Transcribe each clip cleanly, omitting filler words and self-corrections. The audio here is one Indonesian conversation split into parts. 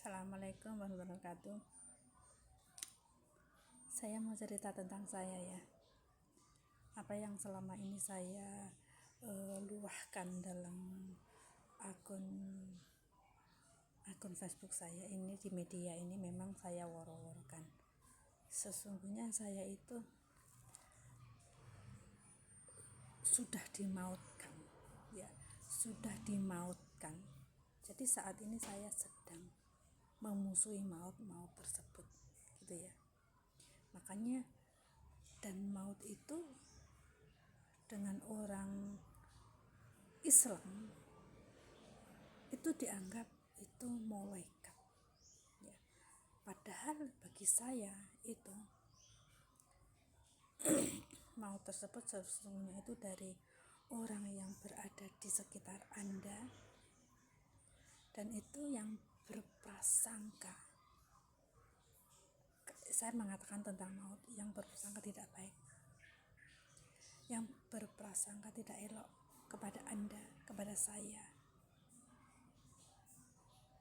Assalamualaikum warahmatullahi wabarakatuh. Saya mau cerita tentang saya ya. Apa yang selama ini saya luahkan dalam akun Facebook saya ini, di media ini memang saya woro-worokan. Sesungguhnya saya itu sudah dimautkan ya, sudah dimautkan. Jadi saat ini saya sedang memusuhi maut tersebut gitu ya. Makanya, dan maut itu dengan orang Islam itu dianggap itu malaikat ya. Padahal bagi saya itu maut tersebut sesungguhnya itu dari orang yang berada di sekitar Anda, dan itu yang berprasangka. Saya mengatakan tentang maut yang berprasangka tidak baik, yang berprasangka tidak elok kepada Anda, kepada saya,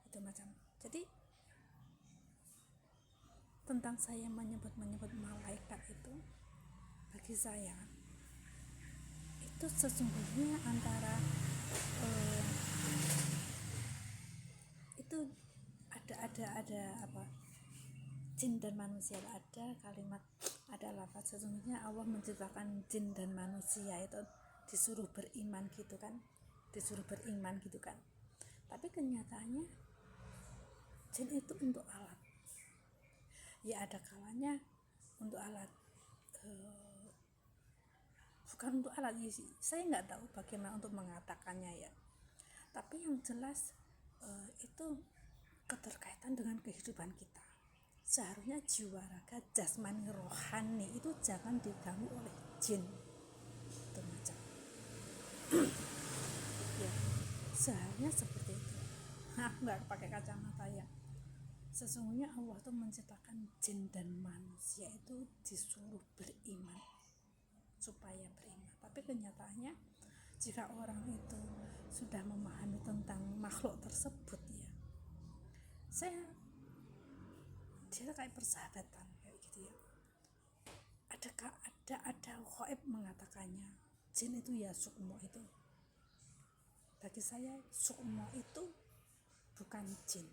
itu macam. Jadi tentang saya menyebut malaikat itu, bagi saya itu sesungguhnya antara itu ada apa, jin dan manusia. Ada kalimat, ada lafaz, sesungguhnya Allah menciptakan jin dan manusia itu disuruh beriman gitu kan, tapi kenyataannya jin itu untuk alat ya. Ada kalanya untuk alat, bukan untuk alat ya, saya nggak tahu bagaimana untuk mengatakannya ya. Tapi yang jelas itu keterkaitan dengan kehidupan kita. Seharusnya jiwa raga jasmani rohani itu jangan diganggu oleh jin itu macam ya, seharusnya seperti itu. Nggak pakai kacamata ya. Sesungguhnya Allah tuh menciptakan jin dan manusia itu disuruh beriman, supaya beriman. Tapi kenyataannya jika orang itu sudah memahami tentang makhluk tersebut ya, dia kayak persahabatan kayak gitu ya. Ada ghaib mengatakannya, jin itu ya sukmo itu. Bagi saya sukmo itu bukan jin.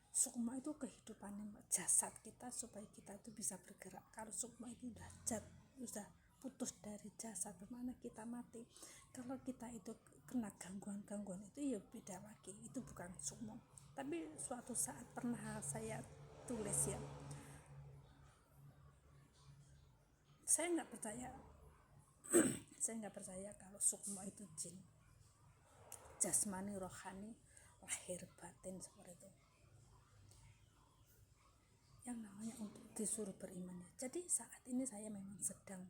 Sukma itu kehidupan jasad kita supaya kita itu bisa bergerak. Kalau sukma itu sudah putus dari jasad, bagaimana kita mati. Kalau kita itu kena gangguan itu ya beda lagi, itu bukan sukma. Tapi suatu saat pernah saya tulis ya, saya nggak percaya kalau sukma itu jin, jasmani rohani, lahir batin seperti itu, yang namanya untuk disuruh beriman. Jadi saat ini saya memang sedang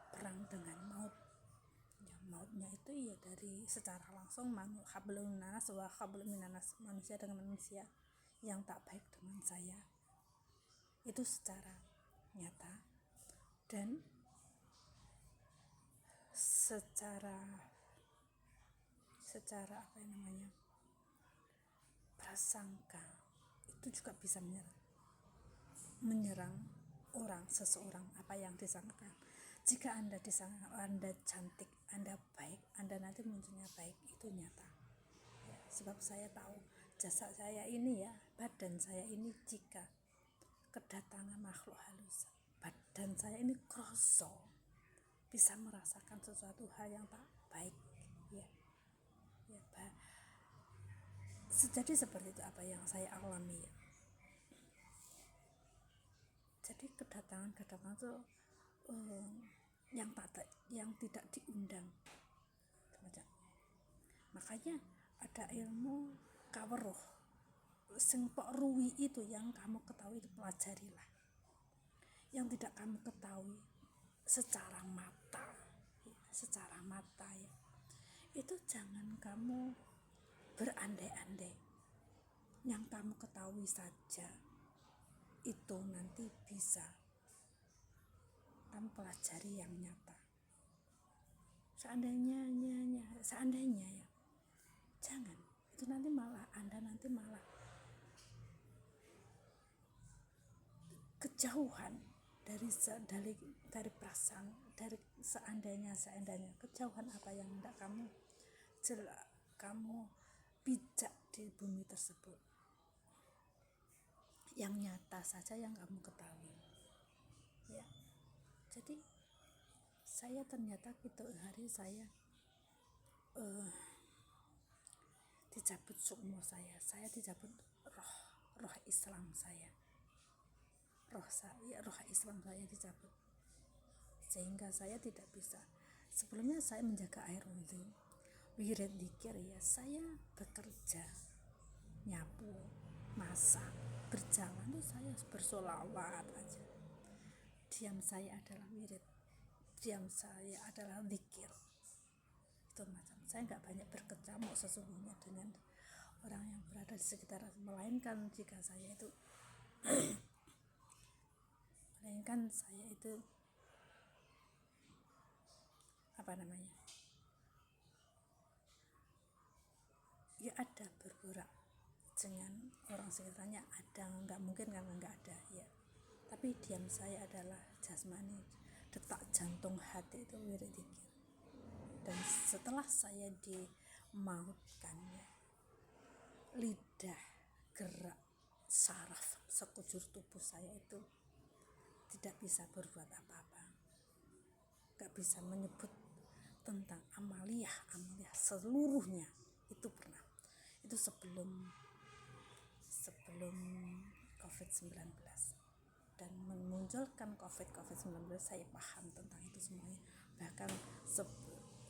perang dengan maut. Ya, mautnya itu ya dari secara langsung hablum minanas wa hablum minanas, manusia dengan manusia yang tak baik dengan saya, itu secara nyata. Dan secara apa namanya, prasangka itu juga bisa menyerang seseorang. Apa yang disangkakan, jika Anda disangka Anda cantik, Anda baik, Anda nanti munculnya baik, itu nyata ya. Sebab saya tahu jasad saya ini ya, badan saya ini, jika kedatangan makhluk halus, badan saya ini kroso bisa merasakan sesuatu hal yang tak baik ya. Jadi seperti itu apa yang saya alami ya. Jadi kedatangan itu yang tidak diundang macam. Makanya ada ilmu kaweruh sing pok ruwi itu, yang kamu ketahui itu pelajarilah. Yang tidak kamu ketahui secara mata ya, itu jangan kamu berandai-andai. Yang kamu ketahui saja itu nanti bisa kamu pelajari yang nyata. Seandainya ya, jangan, itu itu nanti malah kejauhan dari perasaan, dari seandainya kejauhan apa yang hendak kamu pijak di bumi tersebut, yang nyata saja yang kamu ketahui ya. Jadi saya ternyata itu hari saya dicabut sukmo saya dicabut roh Islam saya, roh Islam saya dicabut, sehingga saya tidak bisa. Sebelumnya saya menjaga air wudhu, wirid dzikir ya, saya bekerja, nyapu, masak, berjalan tuh saya bersolawat aja. Diam saya adalah wirid, diam saya adalah dzikir. Itu macam saya nggak banyak berkecamuk sesungguhnya dengan orang yang berada di sekitar, melainkan saya itu ya ada bergerak dengan orang sekitarnya, ada, nggak mungkin karena nggak ada ya, tapi diam saya adalah jasmani, detak jantung hati itu wirid dzikir. Dan setelah saya dimautkan ya, lidah, gerak, saraf sekujur tubuh saya itu tidak bisa berbuat apa-apa, gak bisa menyebut tentang amaliyah seluruhnya. Itu pernah, itu sebelum COVID-19, dan memunculkan COVID-19 saya paham tentang itu semuanya. Bahkan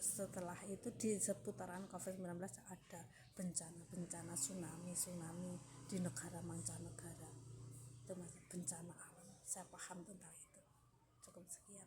setelah itu di seputaran COVID-19 ada bencana tsunami di negara mancanegara, itu bencana alam, saya paham tentang itu. Cukup sekian.